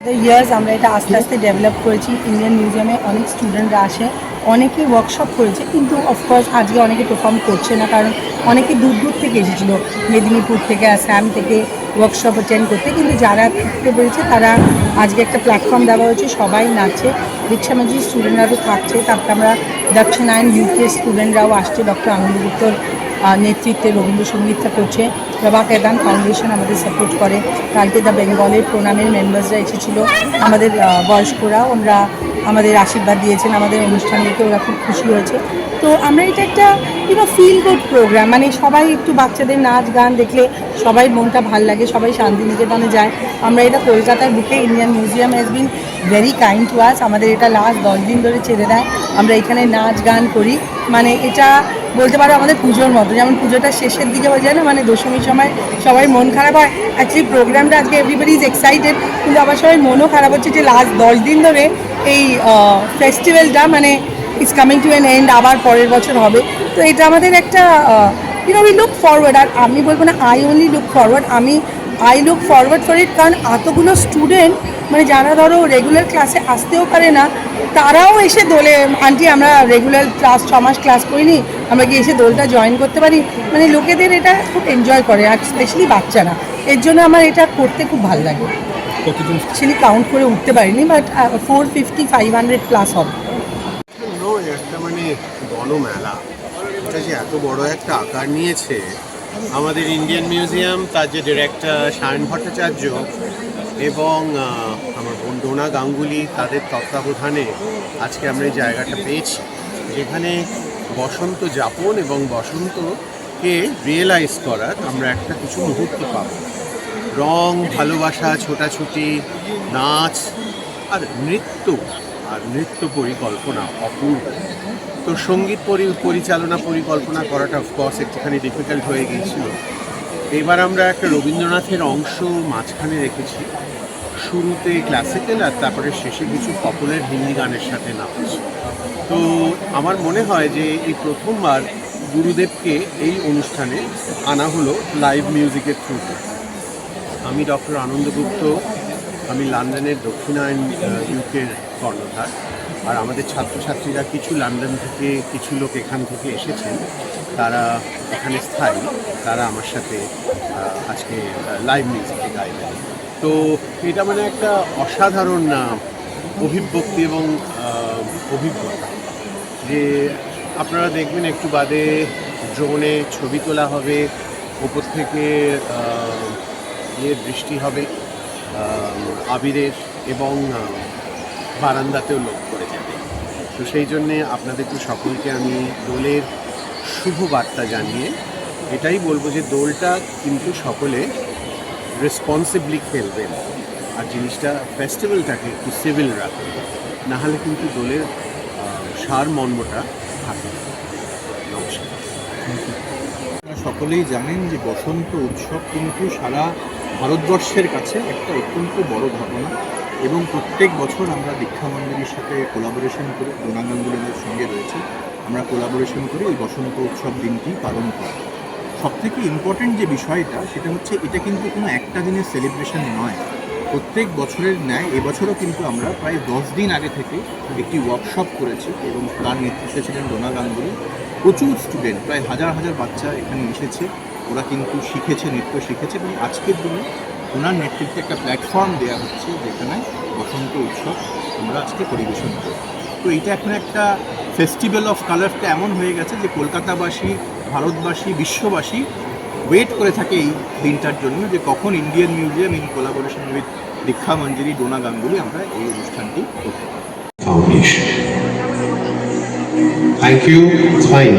Years আমরা এটা আস্তে আস্তে ডেভেলপ করেছি। ইন্ডিয়ান মিউজিয়ামে অনেক স্টুডেন্টরা আসে, অনেকে ওয়ার্কশপ করেছে, কিন্তু অফকোর্স আজকে অনেকে পারফর্ম করছে না, কারণ অনেকে দূর দূর থেকে এসেছিলো, মেদিনীপুর থেকে, আসাম থেকে ওয়ার্কশপ অ্যাটেন্ড করতে। কিন্তু যারা থাকতে পেরেছে তারা আজকে একটা প্ল্যাটফর্ম দেওয়া হয়েছে, সবাই নাচছে, দীক্ষামাজির স্টুডেন্টরাও থাকছে, তারপরে আমরা দক্ষিণায়ন ইউকে স্টুডেন্টরাও আসছে, ডক্টর আনন্দগুপ্তর নেতৃত্বে রবীন্দ্রসঙ্গীতটা করছে। প্রভা কেদান ফাউন্ডেশন আমাদের সাপোর্ট করে। কালকে দ্য বেঙ্গলের প্রণামের মেম্বার্সরা এসেছিল, আমাদের বয়স্করা, ওনারা আমাদের আশীর্বাদ দিয়েছেন, আমাদের অনুষ্ঠান দেখে ওরা খুব খুশি হয়েছে। তো আমরা এটা একটা ফিল গুড প্রোগ্রাম, মানে সবাই একটু বাচ্চাদের নাচ গান দেখলে সবাই মনটা ভাল লাগে, সবাই শান্তিনিকেতনে যায়। আমরা এটা কলকাতার বুকে, Indian museum has been very kind to us. আমাদের এটা লাস্ট 10 দিন ধরে ছেড়ে দেয়, আমরা এখানে নাচ গান করি। মানে এটা বলতে পারো আমাদের পুজোর মতো, যেমন পুজোটা শেষের দিকে হয়ে যায় না, মানে দশমীর সময় সবাই মন খারাপ হয়। অ্যাকচুয়ালি প্রোগ্রামটা আজকে এভরিবডি ইজ এক্সাইটেড, কিন্তু আবার সবাই মনও খারাপ হচ্ছে যে লাস্ট 10 দিন ধরে এই ফেস্টিভ্যালটা মানে it's coming to an end, আবার পরের বছর হবে। তো এটা আমাদের একটা উই লুক ফরওয়ার্ড। আর আমি বলবো না I only look forward, I look forward for it, কারণ এতগুলো স্টুডেন্ট মানে যারা ধরো রেগুলার ক্লাসে আসতেও পারে না, তারাও এসে দোলে, আন্টি আমরা রেগুলার ক্লাস 6 মাস ক্লাস করিনি, আমরা কি এসে দোলটা জয়েন করতে পারি। মানে লোকেদের এটা খুব এনজয় করে, আর স্পেশালি বাচ্চারা, এর জন্য আমার এটা করতে খুব ভালো লাগে। অ্যাকচুয়ালি কাউন্ট করে উঠতে পারিনি, বাট 450-500 প্লাস হবে। একটা মানে গণমেলা, এটা যে এত বড় একটা আকার নিয়েছে, আমাদের ইন্ডিয়ান মিউজিয়াম, তার যে ডিরেক্টর সায়ন ভট্টাচার্য এবং আমার বোন ডোনা গাঙ্গুলি, তাদের তত্ত্বাবধানে আজকে আমরা এই জায়গাটা পেয়েছি, যেখানে বসন্ত যাপন এবং বসন্তকে রিয়েলাইজ করার আমরা একটা কিছু মুহূর্ত পাব। রং, ভালোবাসা, ছোটাছুটি, নাচ আর নৃত্য পরিকল্পনা অপূর্ব। তো সঙ্গীত পরিচালনা পরিকল্পনা করাটা অফকোর্স একটুখানি ডিফিকাল্ট হয়ে গিয়েছিল। এবার আমরা একটা রবীন্দ্রনাথের অংশ মাঝখানে রেখেছি, শুরুতে ক্লাসিক্যাল আর তারপরে শেষে কিছু পপুলার হিন্দি গানের সাথে নাচ। তো আমার মনে হয় যে এই প্রথমবার গুরুদেবকে এই অনুষ্ঠানে আনা হলো লাইভ মিউজিকের থ্রুতে। আমি ডক্টর আনন্দগুপ্ত, আমি লন্ডনের দক্ষিণায়ন ইউকের কর্ণধার, আর আমাদের ছাত্রছাত্রীরা কিছু লন্ডন থেকে, কিছু লোক এখান থেকে এসেছেন, তারা এখানে স্থায়ী, তারা আমার সাথে আজকে লাইভ মিউজিকে গাইবেন। তো এটা মানে একটা অসাধারণ অভিব্যক্তি এবং অভিজ্ঞতা, যে আপনারা দেখবেন একটু বাদে ড্রোনে ছবি তোলা হবে, ওপর থেকে বৃষ্টি হবে আবিরের, এবং বারান্দাতেও লোক করে যাবে। তো সেই জন্যে আপনাদেরকে সকলকে আমি দোলের শুভ বার্তা জানিয়ে এটাই বলবো যে দোলটা কিন্তু সকলে রেসপন্সিবলি খেলবেন, আর জিনিসটা ফেস্টিভ্যালটাকে একটু সিভিল রাখবেন, নাহলে কিন্তু দোলের সারমর্মটা থাকে। নমস্কার। সকলেই জানেন যে বসন্ত উৎসব কিন্তু সারা ভারতবর্ষের কাছে একটা অত্যন্ত বড় ঘটনা, এবং প্রত্যেক বছর আমরা দীক্ষা মন্দিরের সাথে কোলাবোরেশন করে, ডোনা গাঙ্গুলিদের সঙ্গে রয়েছে, আমরা কোলাবোরেশন করে এই বসন্ত উৎসব দিনটি পালন করি। সবথেকে ইম্পর্টেন্ট যে বিষয়টা, সেটা হচ্ছে এটা কিন্তু কোনো একটা দিনের সেলিব্রেশন নয়। প্রত্যেক বছরের ন্যায় এবছরও কিন্তু আমরা প্রায় 10 দিন আগে থেকে একটি ওয়ার্কশপ করেছি, এবং তার নেতৃত্বে ছিলেন ডোনা গাঙ্গুলি। প্রচুর স্টুডেন্ট, প্রায় হাজার হাজার বাচ্চা এখানে এসেছে, ওরা কিন্তু শিখেছে, নৃত্য শিখেছে, এবং আজকের দিনে ওনার নেতৃত্বে একটা প্ল্যাটফর্ম দেওয়া হচ্ছে, যেখানে বসন্ত উৎসব আমরা আজকে পরিবেশন করি। তো এইটা এখন একটা ফেস্টিভ্যাল অফ কালারটা এমন হয়ে গেছে যে কলকাতাবাসী, ভারতবাসী, বিশ্ববাসী ওয়েট করে থাকে এই দিনটার জন্য, যে কখন Indian museum in collaboration with দীক্ষা মঞ্জুরি, ডোনা গাঙ্গুলি আমরা এই অনুষ্ঠানটি করতে পারি। Thank you. Fine.